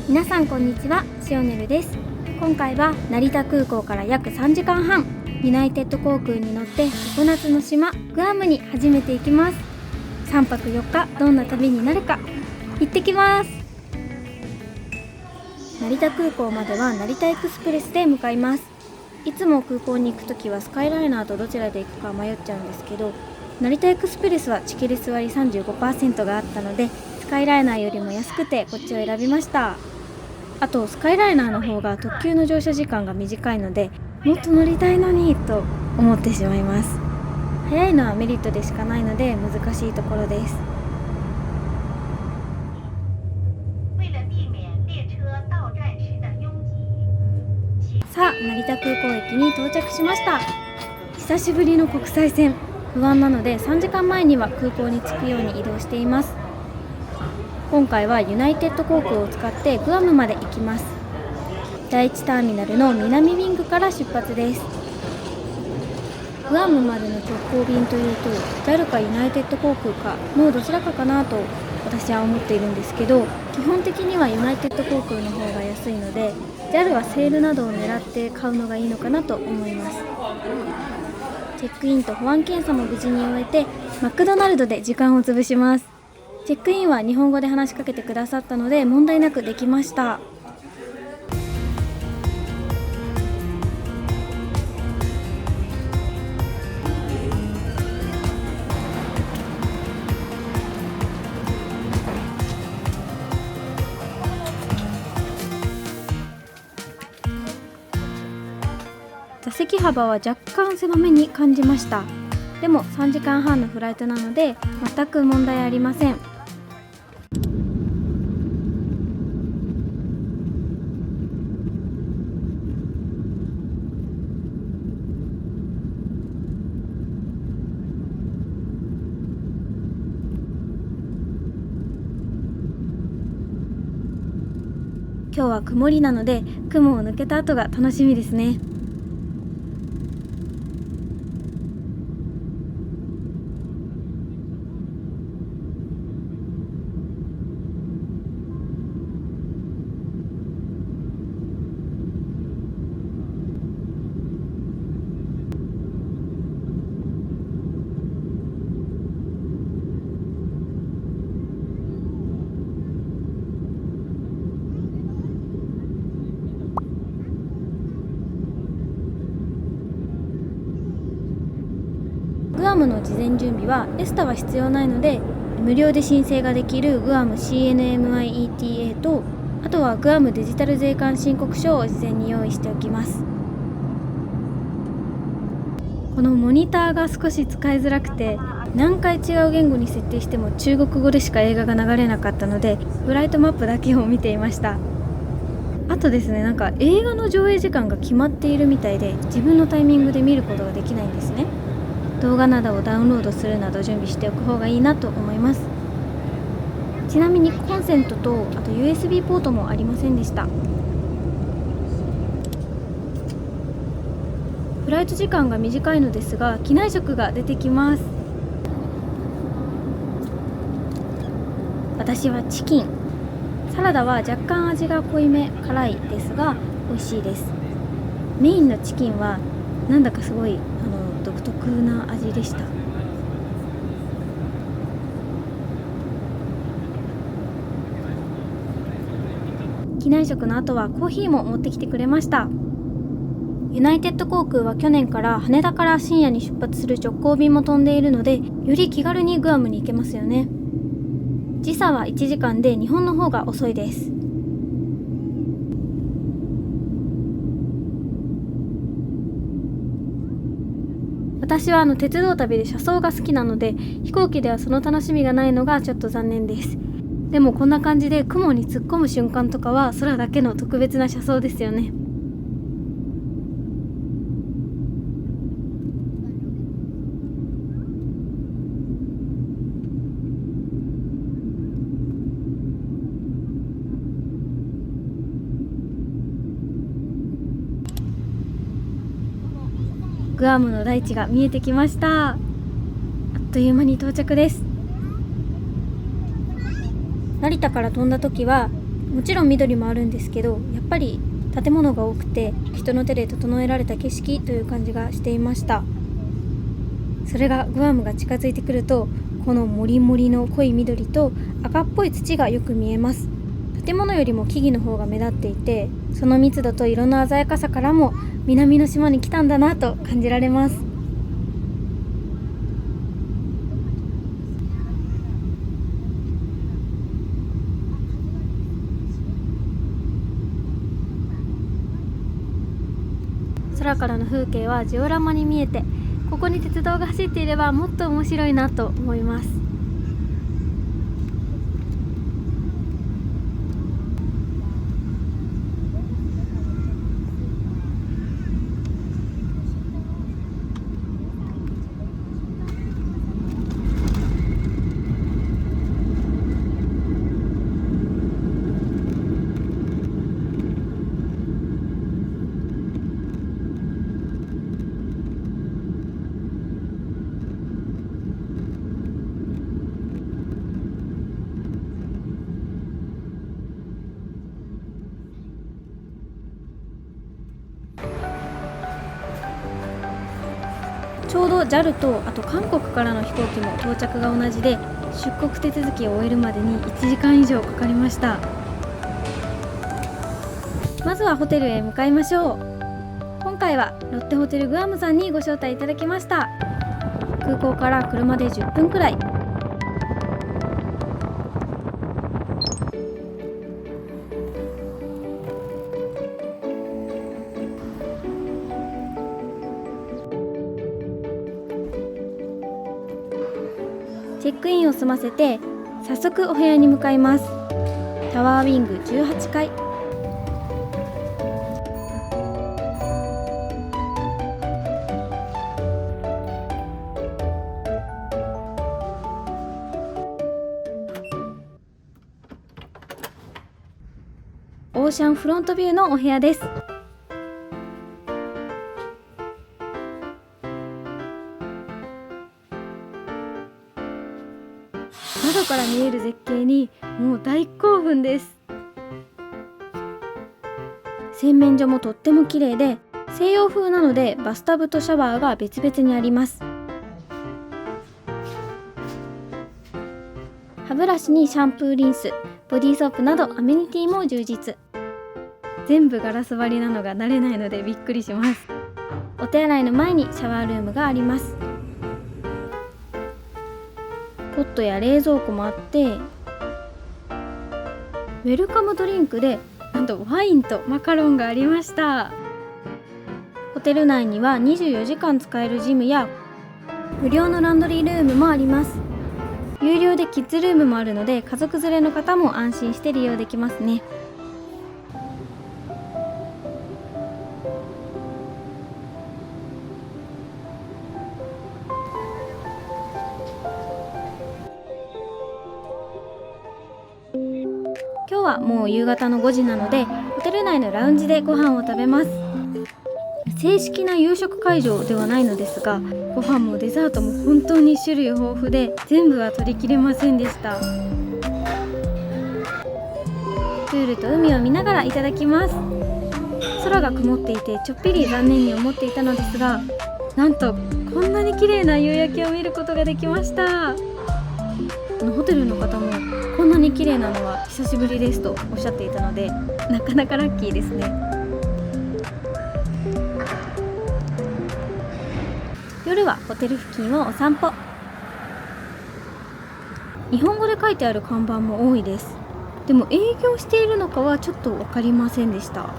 皆さんこんにちは、シオネルです。今回は成田空港から約3時間半、ユナイテッド航空に乗って常夏の島グアムに初めて行きます。3泊4日どんな旅になるか、行ってきます。成田空港までは成田エクスプレスで向かいます。いつも空港に行くときはスカイライナーとどちらで行くか迷っちゃうんですけど、成田エクスプレスはチケレス割 35% があったので、スカイライナーよりも安くてこっちを選びました。あとスカイライナーの方が特急の乗車時間が短いので、もっと乗りたいのにと思ってしまいます。早いのはメリットでしかないので難しいところです。さあ、成田空港駅に到着しました。久しぶりの国際線、不安なので3時間前には空港に着くように移動しています。今回はユナイテッド航空を使ってグアムまで行きます。第1ターミナルの南ウィングから出発です。グアムまでの直行便というと JAL かユナイテッド航空かのどちらかかなと私は思っているんですけど、基本的にはユナイテッド航空の方が安いので JAL はセールなどを狙って買うのがいいのかなと思います。チェックインと保安検査も無事に終えてマクドナルドで時間を潰します。チェックインは日本語で話しかけてくださったので問題なくできました。座席幅は若干狭めに感じました。でも3時間半のフライトなので全く問題ありません。今日は曇りなので雲を抜けた後が楽しみですね。グアムの事前準備はエスタは必要ないので、無料で申請ができるグアム CNMI-ETA と、あとはグアムデジタル税関申告書を事前に用意しておきます。このモニターが少し使いづらくて、何回違う言語に設定しても中国語でしか映画が流れなかったので、フライトマップだけを見ていました。あとですね、映画の上映時間が決まっているみたいで、自分のタイミングで見ることができないんですね。動画などをダウンロードするなど準備しておく方がいいなと思います。ちなみにコンセントとあと USB ポートもありませんでした。フライト時間が短いのですが機内食が出てきます。私はチキン、サラダは若干味が濃いめ辛いですが美味しいです。メインのチキンはなんだかすごい独特な味でした。機内食の後はコーヒーも持ってきてくれました。ユナイテッド航空は去年から羽田から深夜に出発する直行便も飛んでいるので、より気軽にグアムに行けますよね。時差は1時間で日本の方が遅いです。私は鉄道旅で車窓が好きなので、飛行機ではその楽しみがないのがちょっと残念です。でもこんな感じで雲に突っ込む瞬間とかは空だけの特別な車窓ですよね。グアムの大地が見えてきました。あっという間に到着です。成田から飛んだ時はもちろん緑もあるんですけど、やっぱり建物が多くて人の手で整えられた景色という感じがしていました。それがグアムが近づいてくると、このモリモリの濃い緑と赤っぽい土がよく見えます。建物よりも木々の方が目立っていて、その密度と色の鮮やかさからも南の島に来たんだなと感じられます。空からの風景はジオラマに見えて、ここに鉄道が走っていればもっと面白いなと思います。ちょうど JAL とあと韓国からの飛行機も到着が同じで、出国手続きを終えるまでに1時間以上かかりました。まずはホテルへ向かいましょう。今回はロッテホテルグアムさんにご招待いただきました。空港から車で10分くらい。チェックインを済ませて早速お部屋に向かいます。タワーウィング18階。オーシャンフロントビューのお部屋です。窓から見える絶景にもう大興奮です。洗面所もとっても綺麗で、西洋風なのでバスタブとシャワーが別々にあります。歯ブラシにシャンプーリンス、ボディーソープなどアメニティも充実。全部ガラス張りなのが慣れないのでびっくりします。お手洗いの前にシャワールームがあります。ポットや冷蔵庫もあって、ウェルカムドリンクでなんとワインとマカロンがありました。ホテル内には24時間使えるジムや無料のランドリールームもあります。有料でキッズルームもあるので、家族連れの方も安心して利用できますね。今日はもう夕方の5時なので、ホテル内のラウンジでご飯を食べます。正式な夕食会場ではないのですが、ご飯もデザートも本当に種類豊富で全部は取りきれませんでした。プールと海を見ながらいただきます。空が曇っていてちょっぴり残念に思っていたのですが、なんとこんなに綺麗な夕焼けを見ることができました。ホテルの方もこんなに綺麗なのは久しぶりですとおっしゃっていたので、なかなかラッキーですね。夜はホテル付近をお散歩。日本語で書いてある看板も多いです。でも営業しているのかはちょっと分かりませんでした。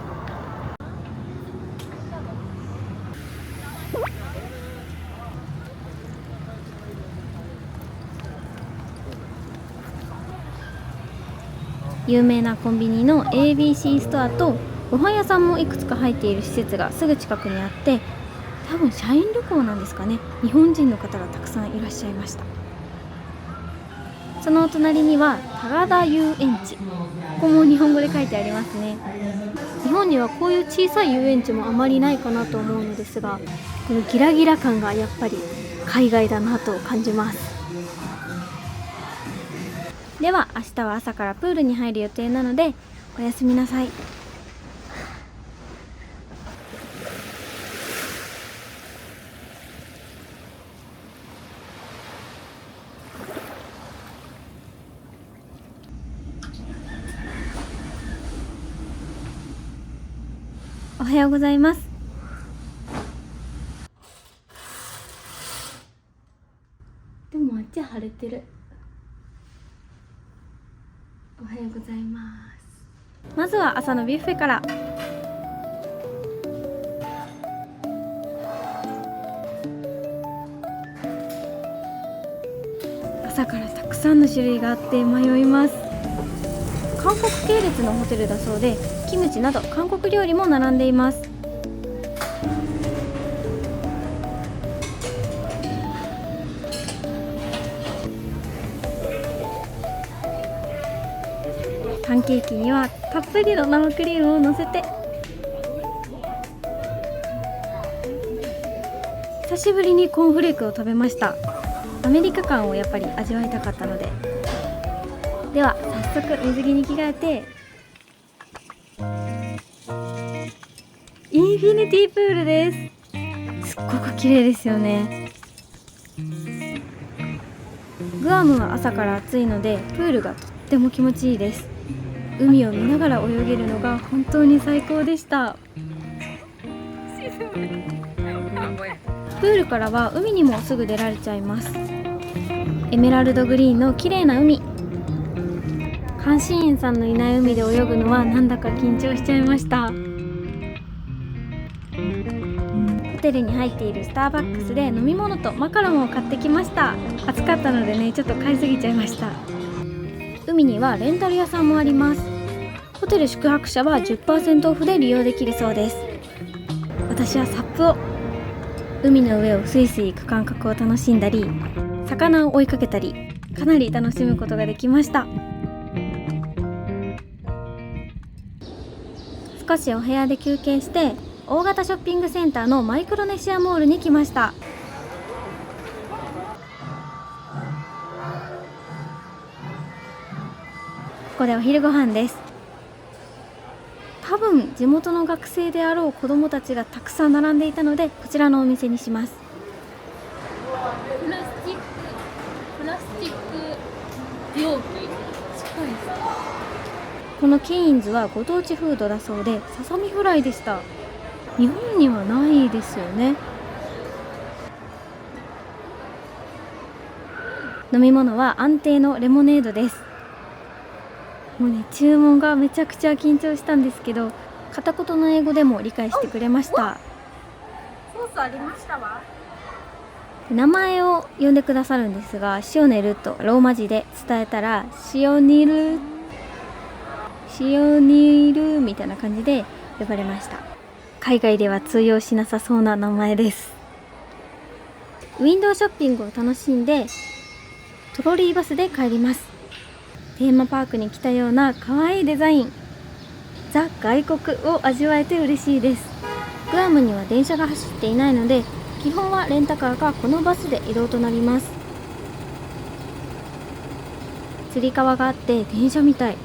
有名なコンビニの ABC ストアとご飯屋さんもいくつか入っている施設がすぐ近くにあって、多分社員旅行なんですかね。日本人の方がたくさんいらっしゃいました。その隣には高田遊園地、ここも日本語で書いてありますね。日本にはこういう小さい遊園地もあまりないかなと思うのですが、このギラギラ感がやっぱり海外だなと感じます。では明日は朝からプールに入る予定なので、おやすみなさい。おはようございます。でもあっち晴れてる。おはようございます。まずは朝のビュッフェから。朝からたくさんの種類があって迷います。韓国系列のホテルだそうで、キムチなど韓国料理も並んでいます。パンケーキにはたっぷりの生クリームをのせて、久しぶりにコーンフレークを食べました。アメリカ感をやっぱり味わいたかったので。では早速水着に着替えて、インフィニティプールです。すっごく綺麗ですよね。グアムは朝から暑いのでプールがとっても気持ちいいです。海を見ながら泳げるのが本当に最高でした。プールからは海にもすぐ出られちゃいます。エメラルドグリーンの綺麗な海。監視員さんのいない海で泳ぐのはなんだか緊張しちゃいました。ホテルに入っているスターバックスで飲み物とマカロンを買ってきました。暑かったのでね、ちょっと買いすぎちゃいました。海にはレンタル屋さんもあります。ホテル宿泊者は 10% オフで利用できるそうです。私はサップを、海の上をスイスイ行く感覚を楽しんだり、魚を追いかけたり、かなり楽しむことができました。少しお部屋で休憩して、大型ショッピングセンターのマイクロネシアモールに来ました。ここでお昼ご飯です。多分地元の学生であろう子どもたちがたくさん並んでいたので、こちらのお店にします。プラスチック容器、このケインズはご当地フードだそうで、ささみフライでした。日本にはないですよね。飲み物は安定のレモネードです。もうね、注文がめちゃくちゃ緊張したんですけど、片言の英語でも理解してくれました。ソースありましたわ。名前を呼んでくださるんですが、シオネルとローマ字で伝えたら、シオニルみたいな感じで呼ばれました。海外では通用しなさそうな名前です。ウィンドウショッピングを楽しんで、トロリーバスで帰ります。テーマパークに来たような可愛いデザイン、ザ・外国を味わえて嬉しいです。グアムには電車が走っていないので、基本はレンタカーかこのバスで移動となります。つり革があって電車みたい。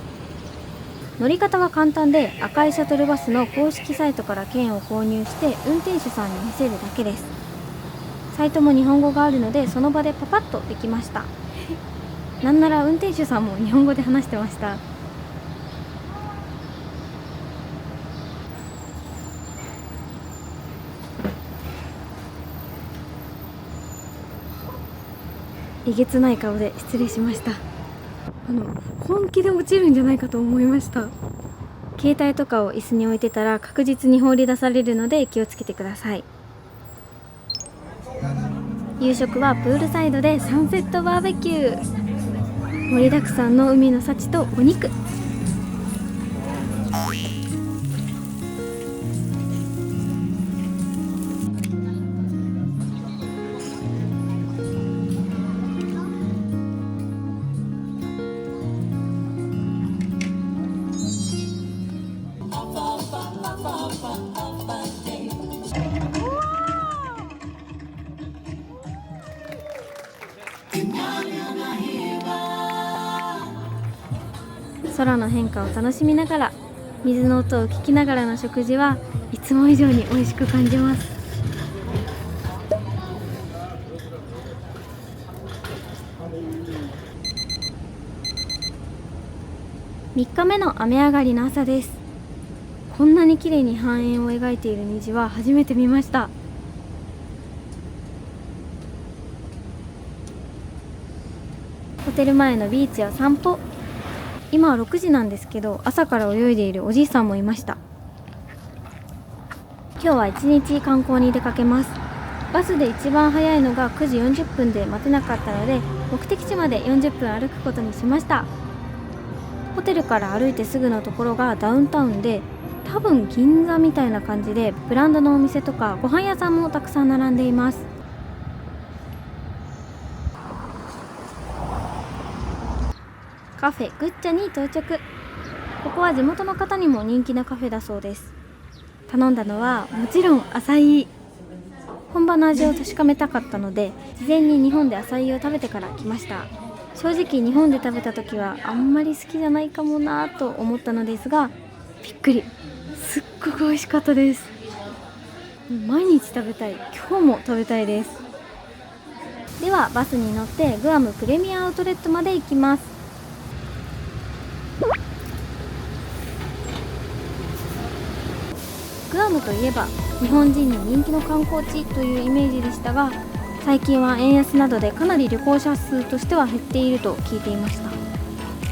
乗り方は簡単で、赤いシャトルバスの公式サイトから券を購入して運転手さんに見せるだけです。サイトも日本語があるので、その場でパパッとできました。なんなら運転手さんも日本語で話してました。えげつない顔で失礼しました。本気で落ちるんじゃないかと思いました。携帯とかを椅子に置いてたら確実に放り出されるので気をつけてください。夕食はプールサイドでサンセットバーベキュー。盛りだくさんの海の幸とお肉。空の変化を楽しみながら水の音を聞きながらの食事はいつも以上に美味しく感じます。3日目の雨上がりの朝です。こんなに綺麗に半円を描いている虹は初めて見ました。ホテル前のビーチを散歩。今は6時なんですけど、朝から泳いでいるおじいさんもいました。今日は一日観光に出かけます。バスで一番早いのが9時40分で待てなかったので、目的地まで40分歩くことにしました。ホテルから歩いてすぐのところがダウンタウンで、多分銀座みたいな感じでブランドのお店とかご飯屋さんもたくさん並んでいます。カフェグッチャに到着。ここは地元の方にも人気なカフェだそうです。頼んだのはもちろんアサイー。本場の味を確かめたかったので、事前に日本でアサイーを食べてから来ました。正直日本で食べた時はあんまり好きじゃないかもなと思ったのですが、びっくり、すっごく美味しかったです。毎日食べたい。今日も食べたいです。ではバスに乗ってグアムプレミアアウトレットまで行きます。グアムといえば日本人に人気の観光地というイメージでしたが、最近は円安などでかなり旅行者数としては減っていると聞いていました。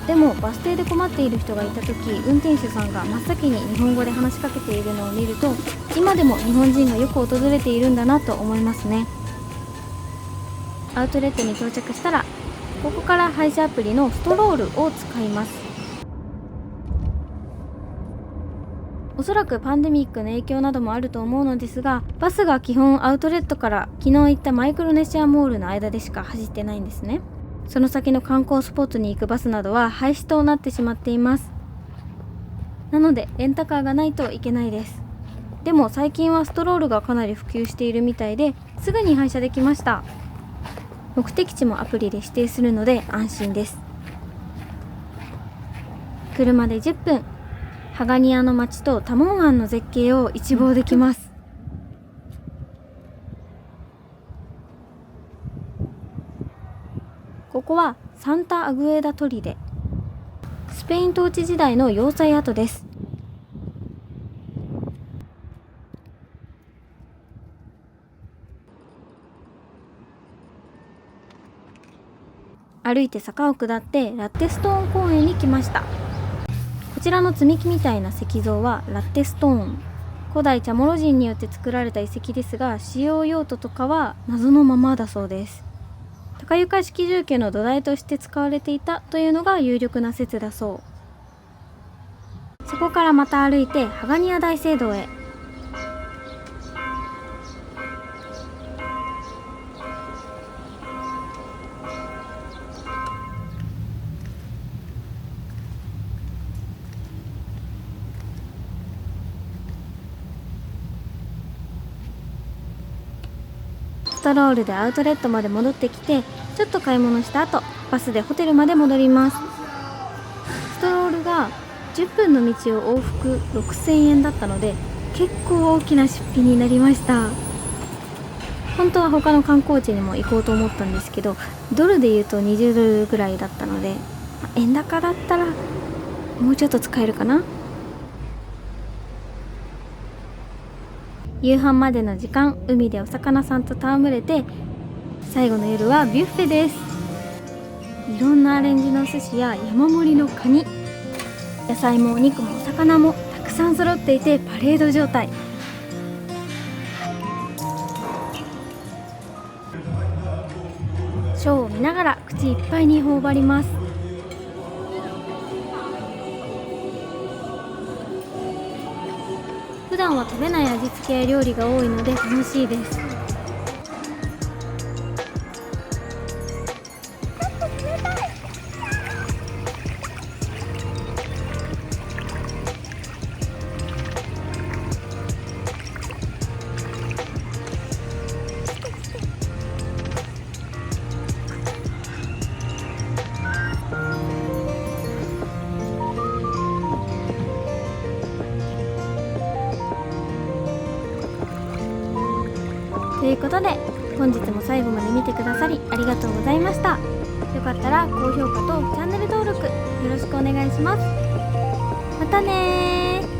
でもバス停で困っている人がいた時、運転手さんが真っ先に日本語で話しかけているのを見ると、今でも日本人がよく訪れているんだなと思いますね。アウトレットに到着したら、ここから配車アプリのストロールを使います。おそらくパンデミックの影響などもあると思うのですが、バスが基本アウトレットから昨日行ったマイクロネシアモールの間でしか走ってないんですね。その先の観光スポットに行くバスなどは廃止となってしまっています。なのでレンタカーがないといけないです。でも最近はストロールがかなり普及しているみたいで、すぐに配車できました。目的地もアプリで指定するので安心です。車で10分、ハガニアの街とタモン湾の絶景を一望できます。ここはサンタアグエダ砦。スペイン統治時代の要塞跡です。歩いて坂を下ってラッテストーン公園に来ました。こちらの積み木みたいな石像はラッテストーン。古代チャモロ人によって作られた遺跡ですが、使用用途とかは謎のままだそうです。高床式住居の土台として使われていたというのが有力な説だそう。そこからまた歩いてハガニア大聖堂へ。ストロールでアウトレットまで戻ってきて、ちょっと買い物した後、バスでホテルまで戻ります。ストロールが10分の道を往復6000円だったので、結構大きな出費になりました。本当は他の観光地にも行こうと思ったんですけど、ドルで言うと20ドルぐらいだったので、円高だったらもうちょっと使えるかな。夕飯までの時間、海でお魚さんと戯れて、最後の夜はビュッフェです。いろんなアレンジの寿司や山盛りのカニ、野菜もお肉もお魚もたくさん揃っていてパレード状態。ショーを見ながら口いっぱいに頬張ります。普段は食べない味付けや料理が多いので楽しいです。ということで本日も最後まで見てくださりありがとうございました。よかったら高評価とチャンネル登録よろしくお願いします。またねー。